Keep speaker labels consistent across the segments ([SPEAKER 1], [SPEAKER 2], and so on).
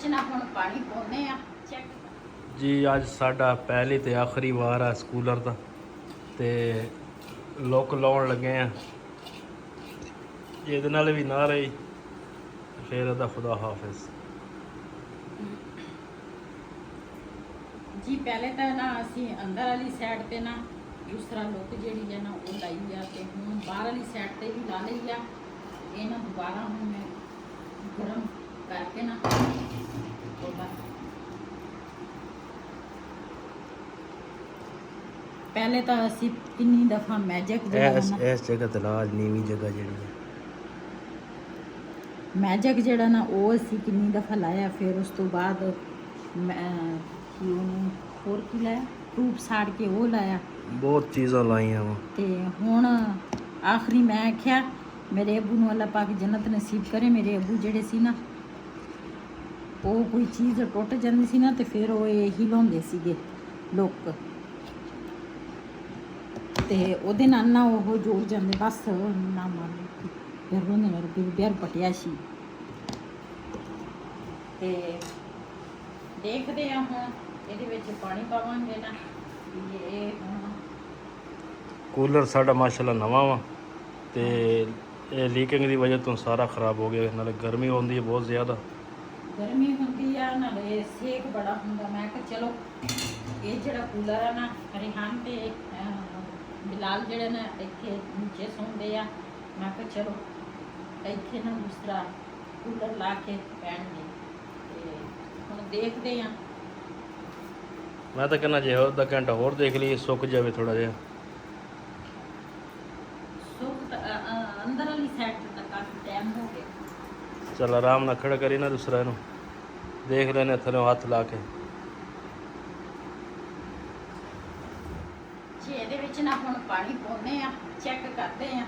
[SPEAKER 1] ਵਿੱਚ ਨਾ ਹੁਣ ਪਾਣੀ ਪਾਉਂਦੇ ਆ ਚੈੱਕ।
[SPEAKER 2] ਜੀ ਅੱਜ ਸਾਡਾ ਪਹਿਲੀ ਤੇ ਆਖਰੀ ਵਾਰ ਆ ਸਕੂਲਰ ਦਾ ਤੇ ਲੁੱਕ ਲਾਉਣ ਲੱਗੇ ਆ। ਜੇ ਇਹਦੇ ਨਾਲ ਵੀ ਨਾ ਰਹੀ ਫਿਰ ਉਹਦਾ ਖੁਦਾ ਹਾਫਿਜ਼।
[SPEAKER 1] ਜੀ ਪਹਿਲੇ ਤਾਂ ਨਾ ਅਸੀਂ ਅੰਦਰ ਵਾਲੀ ਸਾਈਡ ਤੇ ਨਾ ਦੂਸਰਾ ਲੁੱਕ ਜਿਹੜੀ ਹੈ ਨਾ ਉਹ ਲਾਈ ਆ ਤੇ ਹੁਣ ਬਾਹਰ ਵਾਲੀ ਸਾਈਡ ਤੇ ਵੀ ਲਾ ਲਈ ਆ। ਇਹ ਨਾ ਦੁਬਾਰਾ ਹੁਣ ਮੈਂ ਗਰਮ ਕਰਕੇ ਨਾ ਉਹਦਾ ਪਹਿਲੇ ਤਾਂ ਅਸੀਂ ਕਿੰਨੀ ਦਫਾ ਮੈਜਿਕ
[SPEAKER 2] ਇਸ ਜਗ੍ਹਾ ਤੇ ਲਾਜ ਨੀਵੀਂ ਜਗ੍ਹਾ ਜਿਹੜੀ ਹੈ
[SPEAKER 1] ਮੈਜਿਕ ਜਿਹੜਾ ਨਾ ਉਹ ਅਸੀਂ ਕਿੰਨੀ ਦਫਾ ਲਾਇਆ। ਫਿਰ ਉਸ ਤੋਂ ਬਾਅਦ ਮੈਂ ਕੀ ਉਹਨੂੰ ਹੋਰ ਕੀ ਲਾਇਆ, ਟੂਬ ਸਾੜ ਕੇ ਉਹ ਲਾਇਆ।
[SPEAKER 2] ਬਹੁਤ ਚੀਜ਼ਾਂ ਲਾਈਆਂ ਵਾ
[SPEAKER 1] ਤੇ ਹੁਣ ਆਖਰੀ ਮੈਂ ਆਖਿਆ ਮੇਰੇ ਅੱਬੂ ਨੂੰ ਅੱਲਾ ਪਾਕ ਜੰਨਤ ਨਸੀਬ ਕਰੇ। ਮੇਰੇ ਅੱਬੂ ਜਿਹੜੇ ਸੀ ਨਾ ਉਹ ਕੋਈ ਚੀਜ਼ ਟੁੱਟ ਜਾਂਦੀ ਸੀ ਨਾ ਤੇ ਫਿਰ ਉਹ ਇਹੀ ਲਾਉਂਦੇ ਸੀਗੇ ਲੁੱਕ ਤੇ ਉਹਦੇ ਨਾਲ ਨਾ ਉਹ ਜੋੜ ਜਾਂਦੇ ਬਸ ਨਾ ਮੰਨ ਫਿਰ ਉਹਨੇ ਬਿਰ ਪਟਿਆ ਸੀ। ਤੇ ਦੇਖਦੇ ਆ ਹੁਣ ਇਹਦੇ ਵਿੱਚ ਪਾਣੀ ਪਾਵਾਂਗੇ ਨਾ ਇਹ ਹੁਣ
[SPEAKER 2] ਕੂਲਰ ਸਾਡਾ ਮਾਸ਼ਾਅੱਲਾ ਨਵਾਂ ਵਾ ਤੇ ਇਹ ਲੀਕਿੰਗ ਦੀ ਵਜ੍ਹਾ ਤੋਂ ਸਾਰਾ ਖਰਾਬ ਹੋ ਗਿਆ। ਨਾਲੇ ਗਰਮੀ ਹੁੰਦੀ ਹੈ ਬਹੁਤ ਜ਼ਿਆਦਾ,
[SPEAKER 1] ਗਰਮੀ ਹੁੰਦੀ ਆ ਨਾਲੇ ਸੇਕ ਬੜਾ ਹੁੰਦਾ। ਮੈਂ ਕਿਹਾ ਚਲੋ ਇਹ ਜਿਹੜਾ ਕੂਲਰ ਆ ਨਾ ਰਿਹਾਨ ਤੇ ਬਿਲਾਲ ਜਿਹੜੇ ਨਾ ਇੱਥੇ ਨੀਚੇ ਸੌਂਦੇ ਆ। ਮੈਂ ਕਿਹਾ ਚਲੋ ਇੱਥੇ ਨਾ ਦੂਸਰਾ ਕੂਲਰ ਲਾ ਕੇ ਪੈਣਗੇ ਤੇ ਹੁਣ ਦੇਖਦੇ ਆ।
[SPEAKER 2] ਮੈਂ ਤਾਂ ਕਹਿੰਦਾ ਜੇ ਅੱਧਾ ਘੰਟਾ ਹੋਰ ਦੇਖ ਲਈਏ ਸੁੱਕ ਜਾਵੇ ਥੋੜਾ ਜਿਹਾ।
[SPEAKER 1] ਅੰਦਰ ਵਾਲੀ ਸਾਈਡ ਤੇ ਤਾਂ ਕਾਫੀ ਟਾਈਮ ਹੋ ਗਿਆ।
[SPEAKER 2] ਚੱਲ ਆਰਾਮ ਨਾਲ ਖੜਾ ਕਰੀ ਨਾ ਦੂਸਰਾ ਇਹਨੂੰ ਦੇਖ ਲੈਣੇ ਥੱਲੇ ਹੱਥ ਲਾ ਕੇ।
[SPEAKER 1] ਜੇ ਇਹਦੇ ਵਿੱਚ ਨਾ ਹੁਣ ਪਾਣੀ ਪਾਉਂਦੇ ਆ ਚੈੱਕ ਕਰਦੇ ਆ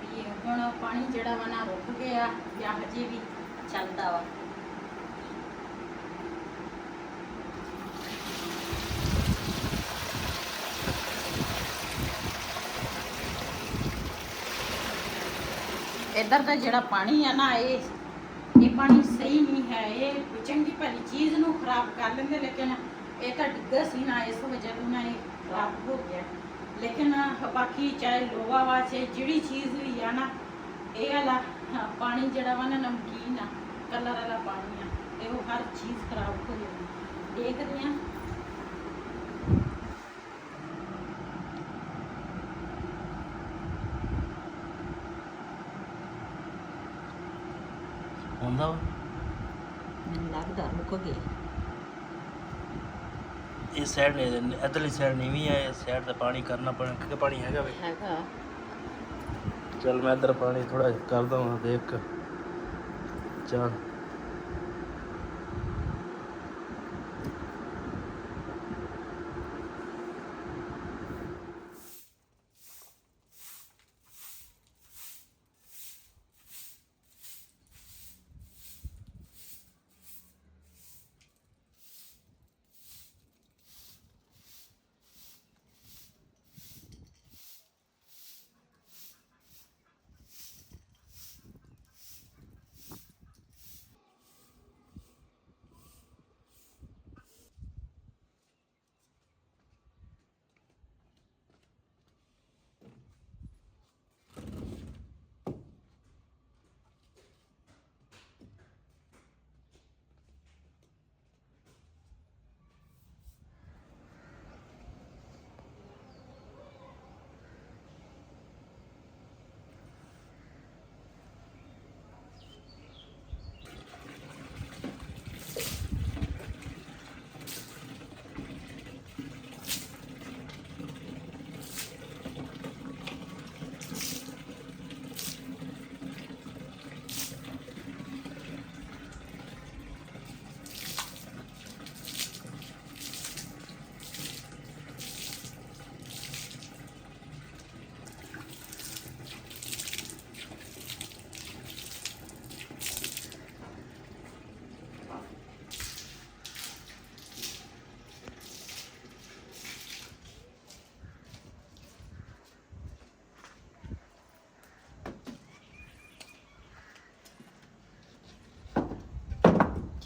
[SPEAKER 1] ਵੀ ਹੁਣ ਪਾਣੀ ਜਿਹੜਾ ਵਾ ਨਾ ਰੁਕ ਗਿਆ ਜਾਂ ਹਜੇ ਵੀ ਚੱਲਦਾ ਵਾ। ਇੱਧਰ ਦਾ ਜਿਹੜਾ ਪਾਣੀ ਆ ਨਾ ਇਹ ਪਾਣੀ ਸਹੀ ਨਹੀਂ ਹੈ। ਇਹ ਚੰਗੀ ਭਲੀ ਚੀਜ਼ ਨੂੰ ਖਰਾਬ ਕਰ ਲੈਂਦੇ ਲੇਕਿਨ ਇਹ ਤਾਂ ਡਿੱਗਾ ਸੀ ਨਾ ਇਸ ਵਜ੍ਹਾ ਤੋਂ ਨਾ ਇਹ ਖਰਾਬ ਹੋ ਗਿਆ। ਲੇਕਿਨ ਬਾਕੀ ਚਾਹੇ ਲੋਹਾ ਵਾ ਚਾਹੇ ਜਿਹੜੀ ਚੀਜ਼ ਵੀ ਆ ਨਾ ਇਹ ਵਾਲਾ ਪਾਣੀ ਜਿਹੜਾ ਵਾ ਨਾ ਨਮਕੀਨ ਆ ਕਲਰ ਵਾਲਾ ਪਾਣੀ ਆ ਤੇ ਉਹ ਹਰ ਚੀਜ਼ ਖਰਾਬ ਹੋ ਜਾਂਦੀ। ਦੇਖਦੇ ਆ
[SPEAKER 2] ਹੁੰਦਾ ਵਾ
[SPEAKER 1] ਮੈਨੂੰ ਲੱਗਦਾ ਰੁਕ ਗਏ।
[SPEAKER 2] ਇਸ ਸਾਈਡ ਨੇ ਇਧਰਲੀ ਸਾਈਡ ਨੀਵੀਂ ਹੈ। ਇਸ ਸਾਈਡ ਤੇ ਪਾਣੀ ਕਰਨਾ ਪੈਣਾ ਕਿ ਪਾਣੀ ਹੈਗਾ ਵੇ
[SPEAKER 1] ਹੈਗਾ
[SPEAKER 2] ਚੱਲ ਮੈਂ ਇੱਧਰ ਪਾਣੀ ਥੋੜਾ ਕਰਦਾ ਹਾਂ ਦੇਖ ਚੱਲ।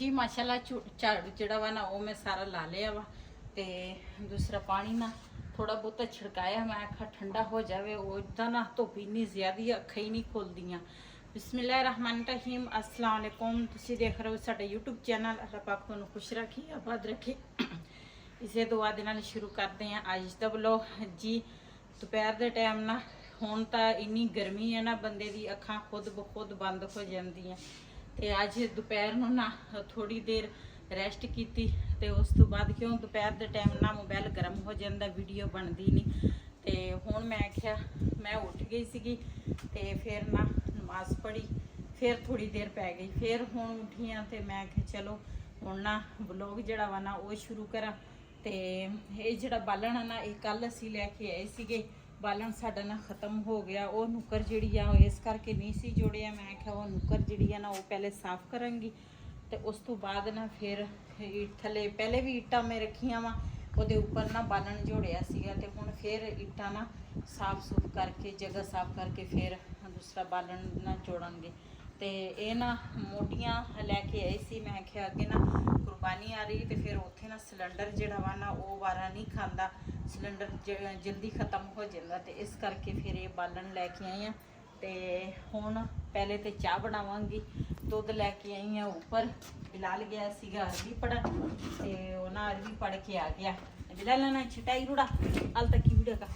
[SPEAKER 1] ਜੀ ਮਾਸ਼ਾਅੱਲਾ ਝਾੜੂ ਜਿਹੜਾ ਵਾ ਨਾ ਉਹ ਮੈਂ ਸਾਰਾ ਲਾ ਲਿਆ ਵਾ ਤੇ ਦੂਸਰਾ ਪਾਣੀ ਨਾ ਥੋੜਾ ਬਹੁਤਾ ਛਿੜਕਾਇਆ। ਮੈਂ ਆਖਾ ਠੰਡਾ ਹੋ ਜਾਵੇ, ਉਹ ਇਦਾਂ ਨਾ ਧੁੱਪ ਇੰਨੀ ਜ਼ਿਆਦੀ ਅੱਖਾਂ ਹੀ ਨਹੀਂ ਖੁੱਲਦੀਆਂ। ਬਿਸਮਿਲ੍ਲਾਹਿਰਰਹਿਮਾਨਿਰਰਹੀਮ। अस्सलाम वालेकुम। ਤੁਸੀਂ ਦੇਖ ਰਹੇ ਹੋ ਸਾਡਾ YouTube ਚੈਨਲ। ਅੱਲਾਹ ਪਾਕ ਤੁਹਾਨੂੰ ਖੁਸ਼ ਰੱਖੇ, ਆਬਾਦ ਰੱਖੇ। ਇਸੇ ਦੁਆ ਦੇ ਨਾਲ ਸ਼ੁਰੂ ਕਰਦੇ ਹਾਂ ਅੱਜ ਦਾ ਵਲੋਗ। ਜੀ ਦੁਪਹਿਰ ਦੇ ਟਾਈਮ ਨਾ ਹੁਣ ਤਾਂ ਇੰਨੀ ਗਰਮੀ ਹੈ ਨਾ, ਬੰਦੇ ਦੀ ਅੱਖਾਂ ਖੁਦ ਬਖੁਦ ਬੰਦ ਹੋ ਜਾਂਦੀਆਂ। ਤੇ ਅੱਜ ਦੁਪਹਿਰ ਨੂੰ ਨਾ ਥੋੜੀ ਦੇਰ ਰੈਸਟ ਕੀਤੀ ਤੇ ਉਸ ਤੋਂ ਬਾਅਦ ਕਿਉਂ ਦੁਪਹਿਰ ਦੇ ਟਾਈਮ ਨਾ ਮੋਬਾਈਲ ਗਰਮ ਹੋ ਜਾਂਦਾ, ਵੀਡੀਓ ਬਣਦੀ ਨਹੀਂ। ਤੇ ਹੁਣ ਮੈਂ ਆਖਿਆ, ਮੈਂ ਉੱਠ ਗਈ ਸੀਗੀ ਤੇ ਫਿਰ ਨਾ ਨਮਾਜ਼ ਪੜ੍ਹੀ, ਫਿਰ ਥੋੜੀ ਦੇਰ ਪੈ ਗਈ, ਫਿਰ ਹੁਣ ਉੱਠੀ ਆ ਤੇ ਮੈਂ ਆਖਿਆ ਚਲੋ ਹੁਣ ਨਾ ਵਲੋਗ ਜਿਹੜਾ ਵਾ ਨਾ ਉਹ ਸ਼ੁਰੂ ਕਰਾਂ। ਤੇ ਇਹ ਜਿਹੜਾ ਬਾਲਣ ਆ ਨਾ, ਇਹ ਕੱਲ ਅਸੀਂ ਲੈ ਕੇ ਆਏ ਸੀਗੇ। ਬਾਲਣ ਸਾਡਾ ਨਾ ਖਤਮ ਹੋ ਗਿਆ। ਉਹ ਨੁੱਕਰ ਜਿਹੜੀ ਆ ਉਹ ਇਸ ਕਰਕੇ ਨਹੀਂ ਸੀ ਜੋੜਿਆ। ਮੈਂ ਆਖਿਆ ਉਹ ਨੁੱਕਰ ਜਿਹੜੀ ਆ ਨਾ ਉਹ ਪਹਿਲੇ ਸਾਫ਼ ਕਰਾਂਗੀ ਤੇ ਉਸ ਤੋਂ ਬਾਅਦ ਨਾ ਫਿਰ ਥੱਲੇ ਪਹਿਲੇ ਵੀ ਇੱਟਾਂ ਮੈਂ ਰੱਖੀਆਂ ਵਾ, ਉਹਦੇ ਉੱਪਰ ਨਾ ਬਾਲਣ ਜੋੜਿਆ ਸੀਗਾ ਤੇ ਹੁਣ ਫਿਰ ਇੱਟਾਂ ਨਾ ਸਾਫ਼ ਸੁਫ ਕਰਕੇ ਜਗ੍ਹਾ ਸਾਫ਼ ਕਰਕੇ ਫਿਰ ਦੂਸਰਾ ਬਾਲਣ ਨਾ ਜੋੜਾਂਗੇ। ਤੇ ਇਹ ਨਾ ਮੋਟੀਆਂ ਲੈ ਕੇ ਆਏ ਸੀ। ਮੈਂ ਆਖਿਆ ਅੱਗੇ ਨਾ ਕੁਰਬਾਨੀ ਆ ਰਹੀ ਤੇ ਫਿਰ ਉੱਥੇ ਨਾ ਸਿਲੰਡਰ ਜਿਹੜਾ ਵਾ ਨਾ ਉਹ ਵਾਰਾ ਨਹੀਂ ਖਾਂਦਾ, ਸਿਲੰਡਰ ਜਲਦੀ ਖਤਮ ਹੋ ਜਾਂਦਾ ਤੇ ਇਸ ਕਰਕੇ ਫਿਰ ਇਹ ਬਾਲਣ ਲੈ ਕੇ ਆਈ ਆ। ਤੇ ਹੁਣ ਪਹਿਲੇ ਤੇ ਚਾਹ ਬਣਾਵਾਂਗੀ। ਦੁੱਧ ਲੈ ਕੇ ਆਈ ਆ ਉੱਪਰ। ਬਿਲਾਲ ਗਿਆ ਸੀਗਾ ਅਰਬੀ ਪੜ੍ਹਨ ਤੇ ਉਹ ਨਾ ਅਰਬੀ ਪੜ੍ਹ ਕੇ ਆ ਗਿਆ। ਬਿਲਾਲ ਨਾ ਛਟਾਈ ਰੂੜਾ ਅਲ ਤੱਕ ਕੀ ਵੀਡੀਓ ਕਾ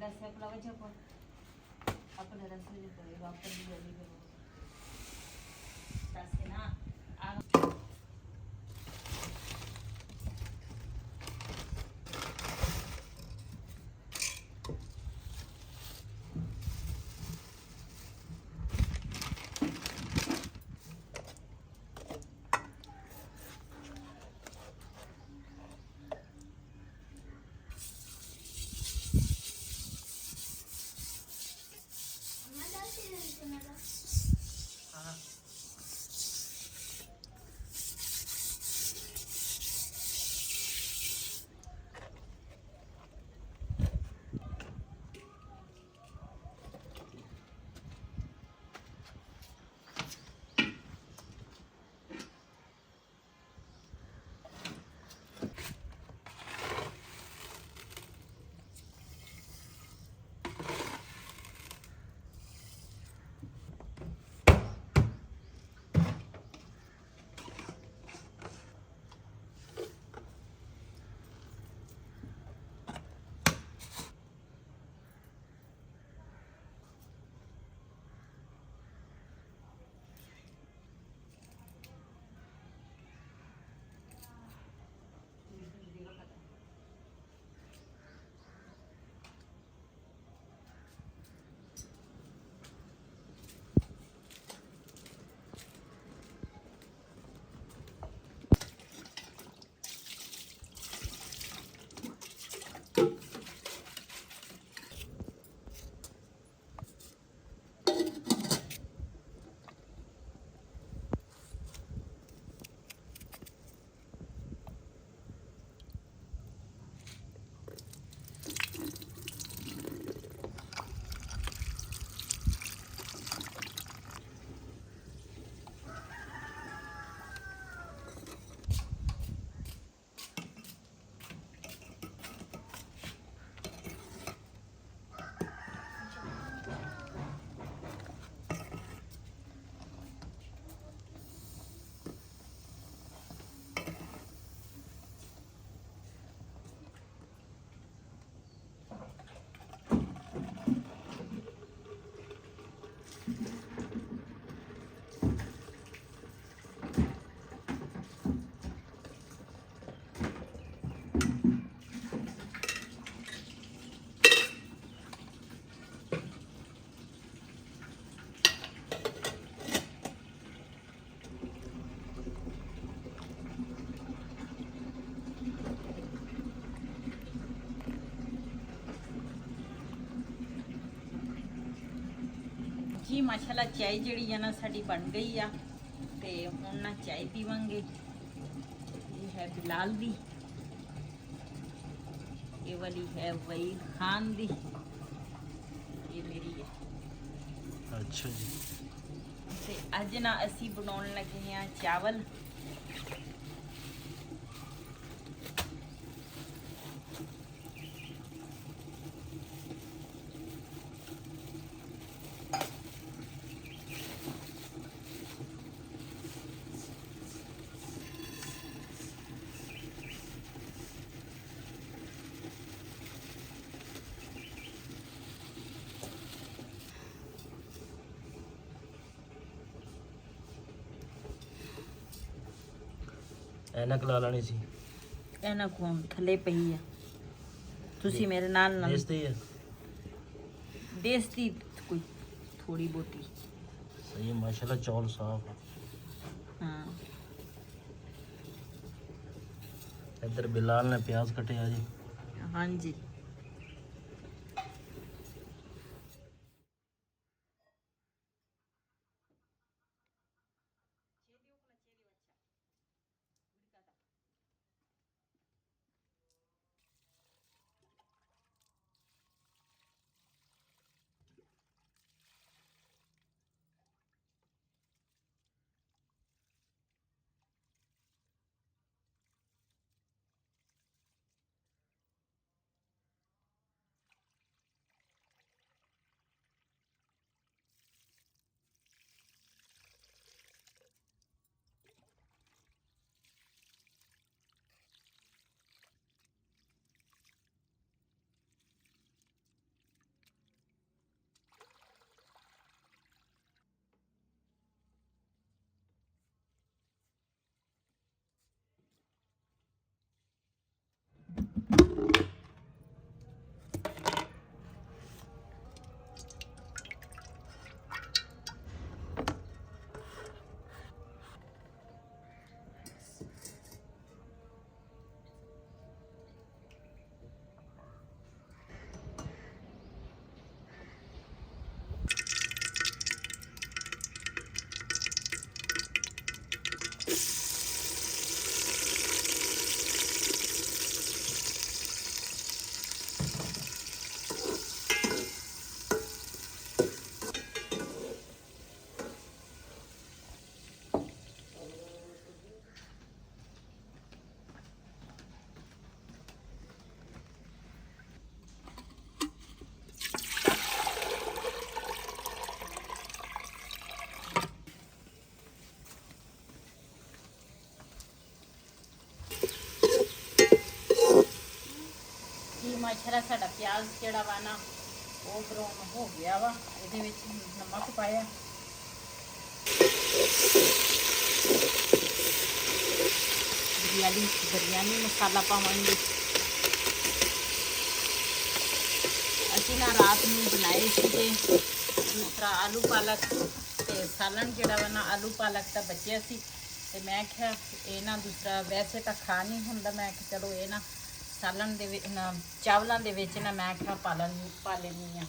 [SPEAKER 1] से अपना वजह पर अपने रस्ते में करेगा अपन भी जल्दी करो रास्ते ना जी माशाल्लाह चाय जी है ना साड़ी बन गई आ ते हुण ना चाय पीवांगे। ये है बिलाल दी ये वाली है वहीद खान दी, ये मेरी है।
[SPEAKER 2] अच्छा जी।
[SPEAKER 1] ते अज ना असी बनाने लगे हैं चावल।
[SPEAKER 2] ਐਨਕ ਲਾ ਲੈਣੀ ਸੀ।
[SPEAKER 1] ਇਹਨਾਂ ਕੋਲ ਥੱਲੇ ਪਈ ਆ, ਤੁਸੀਂ ਮੇਰੇ ਨਾਲ ਨਾਲ
[SPEAKER 2] ਦੇਸਤੀ ਹੈ।
[SPEAKER 1] ਦੇਸਤੀ ਕੋਈ ਥੋੜੀ ਬਹੁਤੀ।
[SPEAKER 2] ਸਹੀ ਹੈ ਮਾਸ਼ਾਅੱਲਾ, ਚੌਲ ਸਾਫ।
[SPEAKER 1] ਹਾਂ
[SPEAKER 2] ਇੱਧਰ ਬਿਲਾਲ ਨੇ ਪਿਆਜ਼ ਕੱਟਿਆ ਜੀ।
[SPEAKER 1] ਹਾਂਜੀ ਮਾਸ਼ਾਅੱਲਾ ਸਾਡਾ ਪਿਆਜ਼ ਜਿਹੜਾ ਵਾ ਨਾ ਉਹ ਬਰਾਊਨ ਹੋ ਗਿਆ ਵਾ। ਇਹਦੇ ਵਿੱਚ ਨਮਕ ਪਾਇਆ, ਬਿਰਯਾਨੀ ਮਸਾਲਾ ਪਾਵਾਂਗੇ। ਅਸੀਂ ਨਾ ਰਾਤ ਨੂੰ ਬਣਾਏ ਸੀਗੇ ਦੂਸਰਾ ਆਲੂ ਪਾਲਕ ਤੇ ਸਾਲਨ ਜਿਹੜਾ ਵਾ ਨਾ ਆਲੂ ਪਾਲਕ ਤਾਂ ਬਚਿਆ ਸੀ ਤੇ ਮੈਂ ਕਿਹਾ ਇਹ ਨਾ ਦੂਸਰਾ ਵੈਸੇ ਤਾਂ ਖਾ ਨਹੀਂ ਹੁੰਦਾ, ਮੈਂ ਕਿਹਾ ਚਲੋ ਇਹ ਨਾ ਸਾਲਨ ਦੇ ਵਿੱਚ ਨਾ ਚਾਵਲਾਂ ਦੇ ਵਿੱਚ ਨਾ ਮੈਂ ਕਿਹਾ ਪਾ ਲੈਂਦੀ ਆ।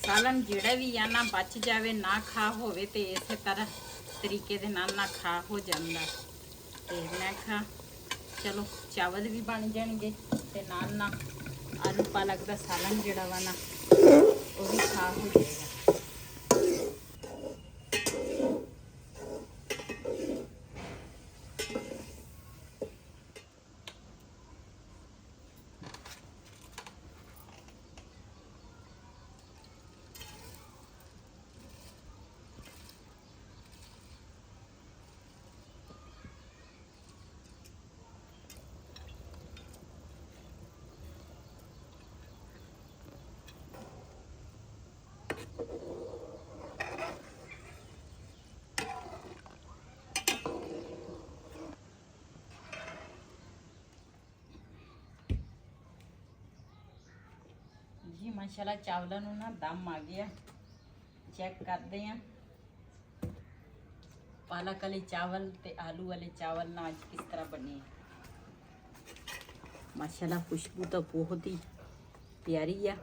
[SPEAKER 1] ਸਾਲਨ ਜਿਹੜਾ ਵੀ ਆ ਨਾ ਬਚ ਜਾਵੇ ਨਾ ਖਾ ਹੋਵੇ ਤੇ ਇਸੇ ਤਰ੍ਹਾਂ ਤਰੀਕੇ ਦੇ ਨਾਲ ਨਾ ਖਾ ਹੋ ਜਾਂਦਾ। ਤੇ ਮੈਂ ਕਿਹਾ ਚਲੋ ਚਾਵਲ ਵੀ ਬਣ ਜਾਣਗੇ ਤੇ ਨਾਲ ਨਾਲ ਆਲੂ ਪਾਲਕ ਦਾ ਸਾਲਨ ਜਿਹੜਾ ਵਾ ਨਾ ਉਹ ਵੀ ਖਾ ਹੋ ਜਾਏਗਾ। जी माशाल्लाह चावलों ना दम आ गया, चेक करते हैं। ਪਾਲਕ ਵਾਲੇ ਚਾਵਲ ਤੇ ਆਲੂ ਵਾਲੇ ਚਾਵਲ ਨਾ ਅੱਜ ਕਿਸ ਤਰ੍ਹਾਂ ਬਣੇ। ਮਾਸ਼ਾਅੱਲਾ ਖੁਸ਼ਬੂ ਤਾਂ ਬਹੁਤ ਹੀ ਪਿਆਰੀ ਆ।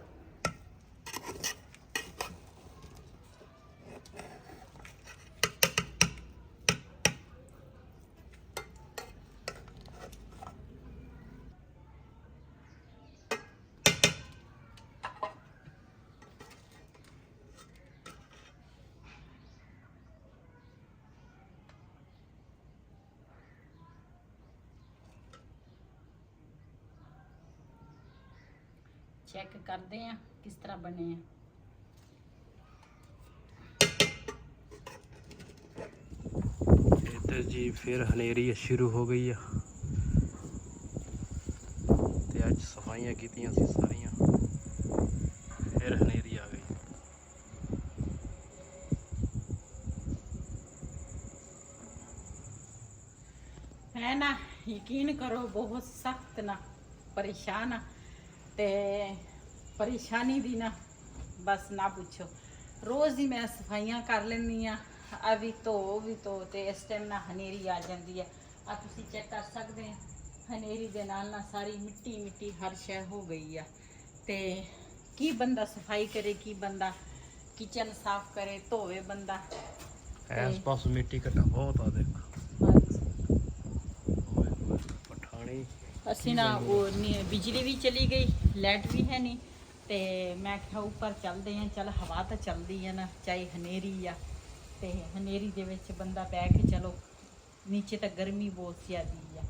[SPEAKER 1] ਚੈੱਕ ਕਰਦੇ ਆ ਕਿਸ ਤਰ੍ਹਾਂ ਬਣੇ ਆ।
[SPEAKER 2] ਇੱਧਰ ਜੀ ਫਿਰ ਹਨੇਰੀ ਸ਼ੁਰੂ ਹੋ ਗਈ ਆ ਤੇ ਅੱਜ ਸਫਾਈਆਂ ਕੀਤੀਆਂ ਸੀ ਸਾਰੀਆਂ, ਫਿਰ ਹਨੇਰੀ ਆ ਗਈ।
[SPEAKER 1] ਹੈ ਨਾ, ਯਕੀਨ ਕਰੋ ਬਹੁਤ ਸਖਤ ਨਾ ਪਰੇਸ਼ਾਨ ਆ ਤੇ ਪਰੇਸ਼ਾਨੀ ਦੀ ਨਾ ਬਸ ਨਾ ਪੁੱਛੋ। ਰੋਜ਼ ਹੀ ਮੈਂ ਸਫਾਈਆਂ ਕਰ ਲੈਂਦੀ ਆ, ਆ ਵੀ ਧੋ ਤੇ ਇਸ ਟਾਈਮ ਨਾ ਹਨੇਰੀ ਆ ਜਾਂਦੀ ਹੈ। ਆ ਤੁਸੀਂ ਚੈੱਕ ਕਰ ਸਕਦੇ ਆ, ਹਨੇਰੀ ਦੇ ਨਾਲ ਨਾ ਸਾਰੀ ਮਿੱਟੀ ਹਰ ਸ਼ੈ ਹੋ ਗਈ ਆ। ਤੇ ਕੀ ਬੰਦਾ ਸਫਾਈ ਕਰੇ, ਕੀ ਬੰਦਾ ਕਿਚਨ ਸਾਫ਼ ਕਰੇ, ਧੋਵੇ ਬੰਦਾ।
[SPEAKER 2] ਇਸ ਪਾਸ ਮਿੱਟੀ ਘਟਾ ਬਹੁਤ ਆ ਦੇਖ। ਪਠਾਣੀ
[SPEAKER 1] ਅਸੀਂ ਨਾ ਬਿਜਲੀ ਵੀ ਚਲੀ ਗਈ, ਲਾਈਟ ਵੀ ਹੈ ਨਹੀਂ ਤੇ ਮੈਂ ਕਿਹਾ ਉੱਪਰ ਚੱਲਦੇ ਆ। ਚੱਲ ਹਵਾ ਤਾਂ ਚੱਲਦੀ ਆ ਨਾ, ਚਾਹੇ ਹਨੇਰੀ ਆ ਤੇ ਹਨੇਰੀ ਦੇ ਵਿੱਚ ਬੰਦਾ ਬਹਿ ਕੇ ਚਲੋ, ਨੀਚੇ ਤਾਂ ਗਰਮੀ ਬਹੁਤ ਜ਼ਿਆਦੀ ਆ।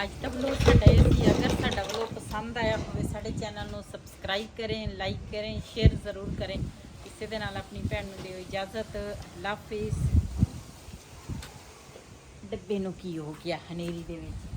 [SPEAKER 1] ਅੱਜ ਦਾ ਵਲੋਗ ਸਾਡਾ ਇਹ ਸੀ। ਅਗਰ ਸਾਡਾ ਵਲੋਗ ਪਸੰਦ ਆਇਆ ਹੋਵੇ ਸਾਡੇ ਚੈਨਲ ਨੂੰ ਸਬਸਕ੍ਰਾਈਬ ਕरें, ਲਾਈਕ ਕरें, ਸ਼ੇਅਰ ਜ਼ਰੂਰ ਕरें। ਇਸੇ ਦੇ ਨਾਲ ਆਪਣੀ ਭੈਣ ਨੂੰ ਦਿਓ ਇਜਾਜ਼ਤ। ਅੱਲਾ ਹਾਫਿਜ਼। ਡੱਬੇ ਨੂੰ ਕੀ ਹੋ ਗਿਆ ਹਨੇਰੀ ਦੇ ਵਿੱਚ।